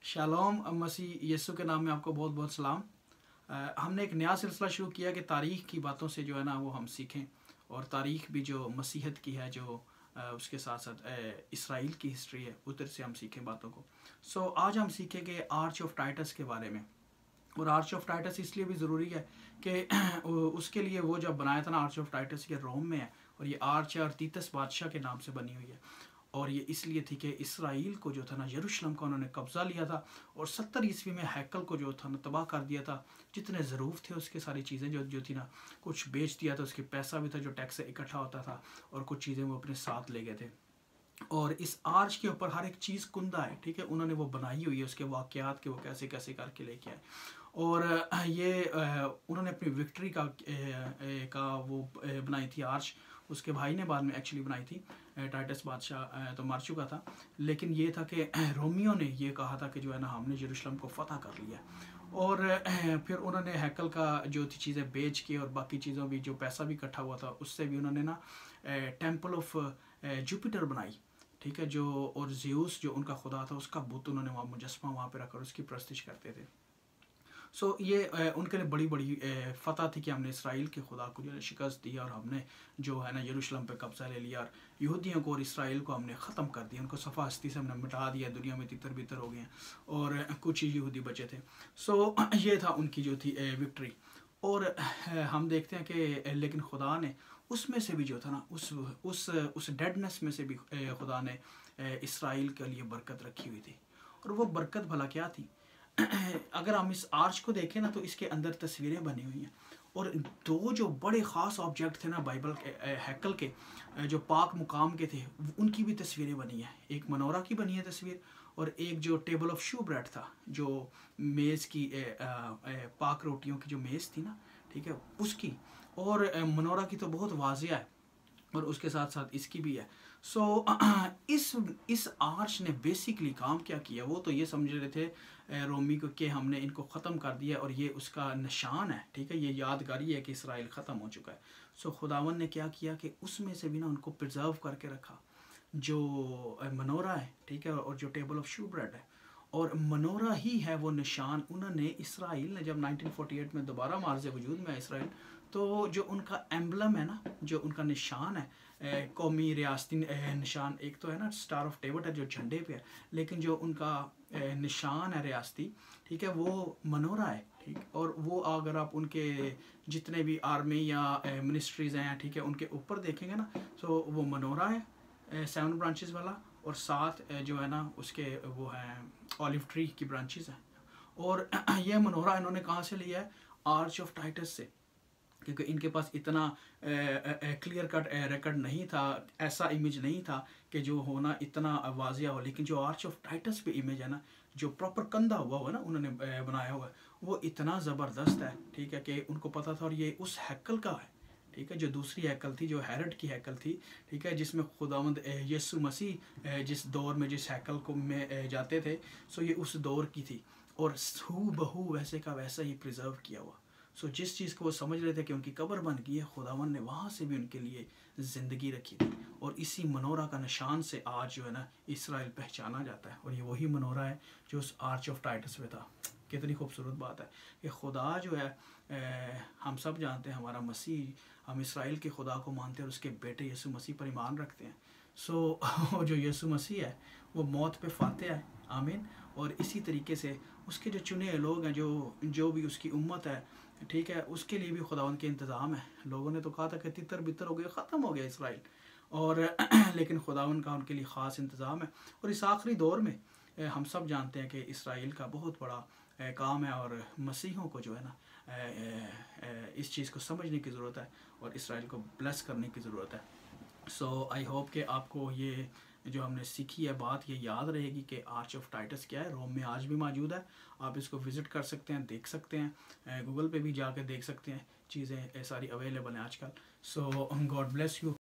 Shalom मसीह यीशु के नाम में आपको बहुत बहुत सलाम। हमने एक नया सिलसिला शुरू किया कि तारीख़ की बातों से जो है ना वो हम सीखें, और तारीख़ भी जो मसीहत की है, जो उसके साथ साथ इसराइल की हिस्ट्री है, उधर से हम सीखें बातों को। सो आज हम सीखेंगे आर्च ऑफ टाइटस के बारे में। और आर्च ऑफ टाइटस इसलिए भी ज़रूरी है कि उसके लिए वो जब बनाया था ना, आर्च ऑफ टाइटस ये रोम में है, और ये आर्च और तीतस बादशाह के नाम से बनी हुई है। और ये इसलिए थी कि इसराइल को जो था ना, यरूशलेम का उन्होंने कब्ज़ा लिया था, और 70 ईस्वी में हैकल को जो था ना तबाह कर दिया था। जितने ज़रूफ थे उसके सारी चीज़ें जो थी ना, कुछ बेच दिया था, उसके पैसा भी था जो टैक्स से इकट्ठा होता था, और कुछ चीज़ें वो अपने साथ ले गए थे। और इस आर्च के ऊपर हर एक चीज़ कुंदा है, ठीक है, उन्होंने वो बनाई हुई है, उसके वाक़यात के वो कैसे कैसे करके लेके आए। और ये उन्होंने अपनी विक्ट्री का वो बनाई थी आर्च। उसके भाई ने बाद में एक्चुअली बनाई थी। टाइटस बादशाह तो मर चुका था, लेकिन ये था कि रोमियो ने ये कहा था कि जो है ना, हमने यरूशलेम को फतह कर लिया। और फिर उन्होंने हैकल का जो थी चीज़ें बेच के, और बाकी चीज़ों भी जो पैसा भी इकट्ठा हुआ था उससे भी उन्होंने ना टेम्पल ऑफ जुपिटर बनाई, ठीक है, जो और ज़्यूस जो उनका खुदा था उसका बुत उन्होंने वहाँ मुजस्मा वहाँ पे रखकर उसकी प्रस्तिश करते थे। सो ये उनके लिए बड़ी बड़ी फ़तह थी कि हमने इसराइल के खुदा को जो है शिकस्त दी, और हमने जो है ना यरूशलेम पे कब्ज़ा ले लिया, और यहूदियों को और इसराइल को हमने ख़त्म कर दिया, उनको सफ़ा हस्ती से हमने मिटा दिया, दुनिया में तितर बितर हो गए हैं, और कुछ ही यहूदी बचे थे। सो ये था उनकी जो थी विक्ट्री। और हम देखते हैं कि लेकिन खुदा ने उसमें से भी जो था ना, उस डेडनेस में से भी खुदा ने इसराइल के लिए बरकत रखी हुई थी। और वो बरकत भला क्या थी? अगर हम इस आर्च को देखें ना, तो इसके अंदर तस्वीरें बनी हुई हैं, और दो जो बड़े ख़ास ऑब्जेक्ट थे ना बाइबल के, हैकल के जो पाक मुकाम के थे, उनकी भी तस्वीरें बनी हैं। एक मनोरा की बनी है तस्वीर, और एक जो टेबल ऑफ शू ब्रेड था, जो मेज़ की पाक रोटियों की जो मेज़ थी ना, ठीक है, उसकी। और मनोरा की तो बहुत वाज़िया है, और उसके साथ साथ इसकी भी है। सो इस आर्च ने बेसिकली काम क्या किया? वो तो ये समझ रहे थे रोमी को कि हमने इनको ख़त्म कर दिया, और ये उसका निशान है, ठीक है, ये यादगारी है कि इसराइल ख़त्म हो चुका है। सो खुदावन ने क्या किया कि उसमें से भी ना उनको प्रिजर्व करके रखा, जो मनोरा है, ठीक है, और जो टेबल ऑफ शू ब्रेड है। और मनोरा ही है वो निशान, उन्होंने इसराइल ने जब 1948 में दोबारा मार्ज़ वजूद में आया इसराइल, तो जो उनका एम्बलम है ना, जो उनका निशान है, कौमी रियासती निशान, एक तो है ना स्टार ऑफ डेविड है जो झंडे पे है, लेकिन जो उनका निशान है रियासती, ठीक है, वो मनोरा है, ठीक। और वो अगर आप उनके जितने भी आर्मी या मिनिस्ट्रीज़ हैं, ठीक है, उनके ऊपर देखेंगे ना, तो वो मनोरा है 7 ब्रांचेस वाला, और साथ जो है ना उसके वो है ऑलिव ट्री की ब्रांचेस हैं। और ये मनोरा इन्होंने कहाँ से लिया है? आर्च ऑफ टाइटस से, क्योंकि इनके पास इतना क्लियर कट रिकॉर्ड नहीं था, ऐसा इमेज नहीं था कि जो होना इतना वाजिया हो। लेकिन जो आर्च ऑफ टाइटस पे इमेज है ना, जो प्रॉपर कंधा हुआ ना उन्होंने बनाया हुआ है, वो इतना ज़बरदस्त है, ठीक है, कि उनको पता था। और ये उस हैकल का है, ठीक है, जो दूसरी हैकल थी, जो हेरोड की हैकल थी, ठीक है, जिसमें खुदावंद यीशु मसीह जिस दौर में जिस हैकल को में जाते थे, सो ये उस दौर की थी, और हू बहू वैसे का वैसा ही प्रिजर्व किया हुआ। सो जिस चीज़ को वो समझ रहे थे कि उनकी कब्र बन गई है, खुदावन ने वहाँ से भी उनके लिए ज़िंदगी रखी थी। और इसी मनोरा का निशान से आज जो है ना इसराइल पहचाना जाता है, और ये वही मनोरा है जो उस आर्च ऑफ टाइटस में था। कितनी खूबसूरत बात है कि खुदा जो है, हम सब जानते हैं हमारा मसीह, हम इसराइल के खुदा को मानते हैं और उसके बेटे यीशु मसीह पर ईमान रखते हैं। सो जो यीशु मसीह है वो मौत पे फाते है, आमीन। और इसी तरीके से उसके जो चुने हुए लोग हैं, जो भी उसकी उम्मत है, ठीक है, उसके लिए भी खुदावंद के इंतज़ाम है। लोगों ने तो कहा था कि तितर बितर हो गया, ख़त्म हो गया इसराइल, और लेकिन खुदावंद का उनके लिए ख़ास इंतज़ाम है। और इस आखिरी दौर में हम सब जानते हैं कि इसराइल का बहुत बड़ा काम है, और मसीहों को जो है ना इस चीज़ को समझने की ज़रूरत है, और इसराइल को ब्लेस करने की ज़रूरत है। सो आई होप कि आपको ये जो हमने सीखी है बात, ये याद रहेगी कि आर्च ऑफ टाइटस क्या है। रोम में आज भी मौजूद है, आप इसको विज़िट कर सकते हैं, देख सकते हैं, गूगल पे भी जाके देख सकते हैं, चीज़ें सारी अवेलेबल हैं आजकल। सो गॉड ब्लेस यू।